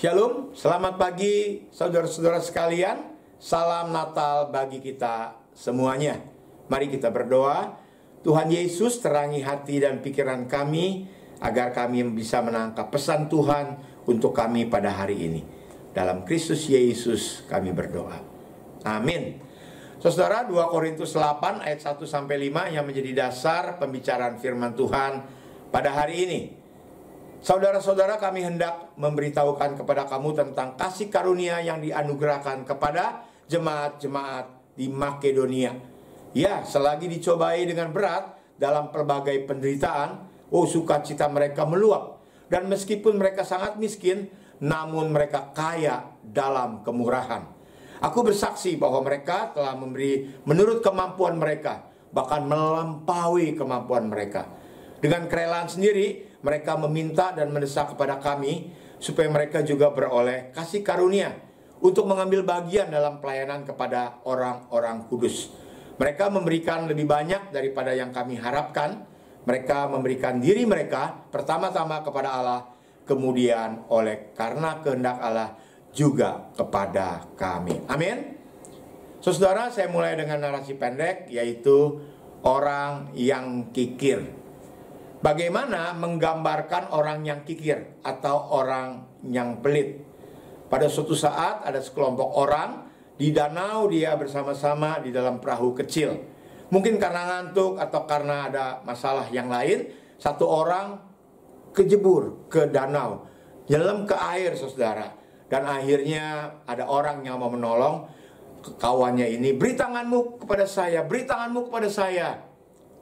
Shalom, selamat pagi saudara-saudara sekalian. Salam Natal bagi kita semuanya. Mari kita berdoa. Tuhan Yesus, terangi hati dan pikiran kami agar kami bisa menangkap pesan Tuhan untuk kami pada hari ini. Dalam Kristus Yesus kami berdoa. Amin. Saudara, 2 Korintus 8 ayat 1-5 yang menjadi dasar pembicaraan firman Tuhan pada hari ini. Saudara-saudara, kami hendak memberitahukan kepada kamu tentang kasih karunia yang dianugerahkan kepada jemaat-jemaat di Makedonia. Ya, selagi dicobai dengan berat dalam pelbagai penderitaan, sukacita mereka meluap. Dan meskipun mereka sangat miskin, namun mereka kaya dalam kemurahan. Aku bersaksi bahwa mereka telah memberi menurut kemampuan mereka, bahkan melampaui kemampuan mereka. Dengan kerelaan sendiri, mereka meminta dan mendesak kepada kami supaya mereka juga beroleh kasih karunia untuk mengambil bagian dalam pelayanan kepada orang-orang kudus. Mereka memberikan lebih banyak daripada yang kami harapkan. Mereka memberikan diri mereka pertama-tama kepada Allah, kemudian oleh karena kehendak Allah juga kepada kami. Amin. Saudara, saya mulai dengan narasi pendek, yaitu orang yang kikir. Bagaimana menggambarkan orang yang kikir atau orang yang pelit? Pada suatu saat ada sekelompok orang di danau, dia bersama-sama di dalam perahu kecil. Mungkin karena ngantuk atau karena ada masalah yang lain, satu orang kejebur ke danau, nyelam ke air, saudara. Dan akhirnya ada orang yang mau menolong kawannya ini, beri tanganmu kepada saya, beri tanganmu kepada saya.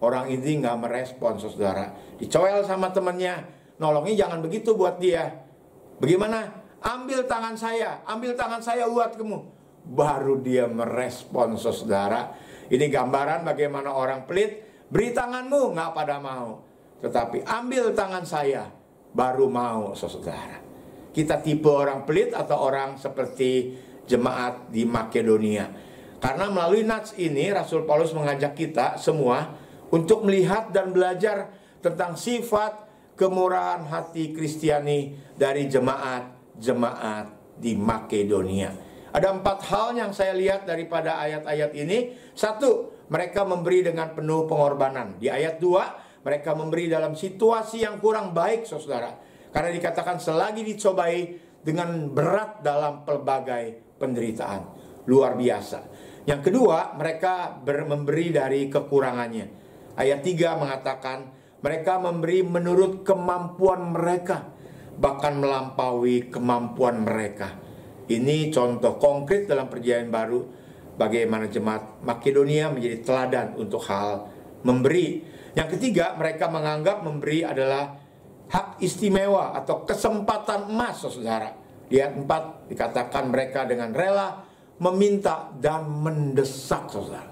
Orang ini nggak merespon, saudara. Dicowel sama temannya, nolongnya jangan begitu buat dia. Bagaimana? Ambil tangan saya buat kamu. Baru dia merespon, saudara. Ini gambaran bagaimana orang pelit, beri tanganmu, nggak pada mau. Tetapi ambil tangan saya, baru mau, saudara. Kita tipe orang pelit atau orang seperti jemaat di Makedonia. Karena melalui nats ini, Rasul Paulus mengajak kita semua untuk melihat dan belajar tentang sifat kemurahan hati Kristiani dari jemaat-jemaat di Makedonia. Ada 4 hal yang saya lihat daripada ayat-ayat ini. 1, mereka memberi dengan penuh pengorbanan. Di ayat 2, mereka memberi dalam situasi yang kurang baik, saudara. Karena dikatakan selagi dicobai dengan berat dalam pelbagai penderitaan. Luar biasa. Yang kedua, mereka memberi dari kekurangannya. Ayat 3 mengatakan mereka memberi menurut kemampuan mereka, bahkan melampaui kemampuan mereka. Ini contoh konkret dalam perjanjian baru bagaimana jemaat Makedonia menjadi teladan untuk hal memberi. Yang ketiga, mereka menganggap memberi adalah hak istimewa atau kesempatan emas, saudara. Di ayat 4 dikatakan mereka dengan rela meminta dan mendesak, saudara.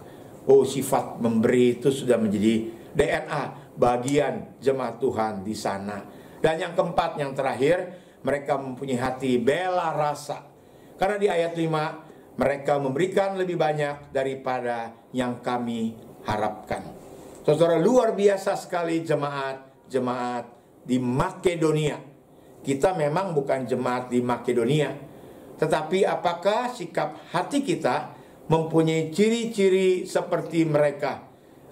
Sifat memberi itu sudah menjadi DNA bagian jemaat Tuhan di sana. Dan yang keempat, yang terakhir, mereka mempunyai hati bela rasa. Karena di ayat 5, mereka memberikan lebih banyak daripada yang kami harapkan. Saudara, luar biasa sekali jemaat di Makedonia. Kita memang bukan jemaat di Makedonia, tetapi apakah sikap hati kita mempunyai ciri-ciri seperti mereka,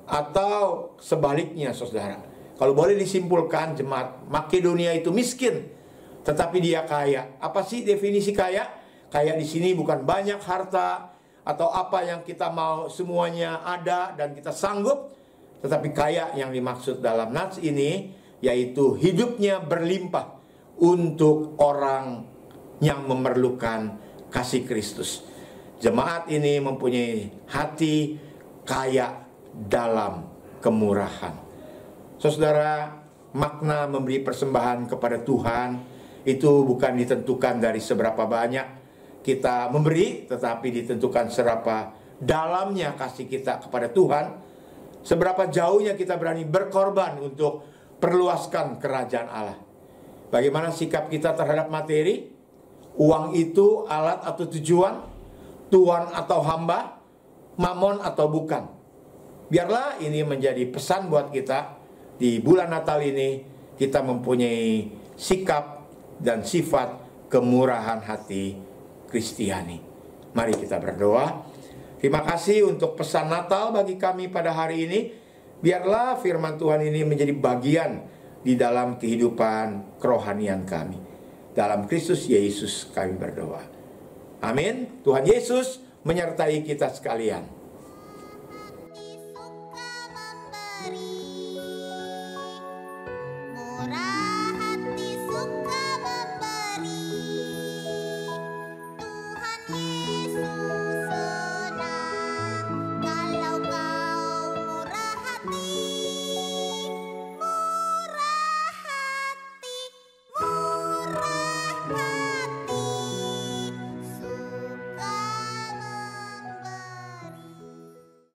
atau sebaliknya, saudara? Kalau boleh disimpulkan, jemaat Makedonia itu miskin, tetapi dia kaya. Apa sih definisi kaya? Kaya di sini bukan banyak harta atau apa yang kita mau semuanya ada dan kita sanggup, tetapi kaya yang dimaksud dalam nats ini yaitu hidupnya berlimpah untuk orang yang memerlukan kasih Kristus. Jemaat ini mempunyai hati kaya dalam kemurahan. Saudara, makna memberi persembahan kepada Tuhan itu bukan ditentukan dari seberapa banyak kita memberi, tetapi ditentukan seberapa dalamnya kasih kita kepada Tuhan, seberapa jauhnya kita berani berkorban untuk perluaskan kerajaan Allah. Bagaimana sikap kita terhadap materi? Uang itu alat atau tujuan? Tuan atau hamba, mamon atau bukan. Biarlah ini menjadi pesan buat kita di bulan Natal ini. Kita mempunyai sikap dan sifat kemurahan hati Kristiani. Mari kita berdoa. Terima kasih untuk pesan Natal bagi kami pada hari ini. Biarlah firman Tuhan ini menjadi bagian di dalam kehidupan kerohanian kami. Dalam Kristus Yesus kami berdoa. Amin. Tuhan Yesus menyertai kita sekalian. Suka memberi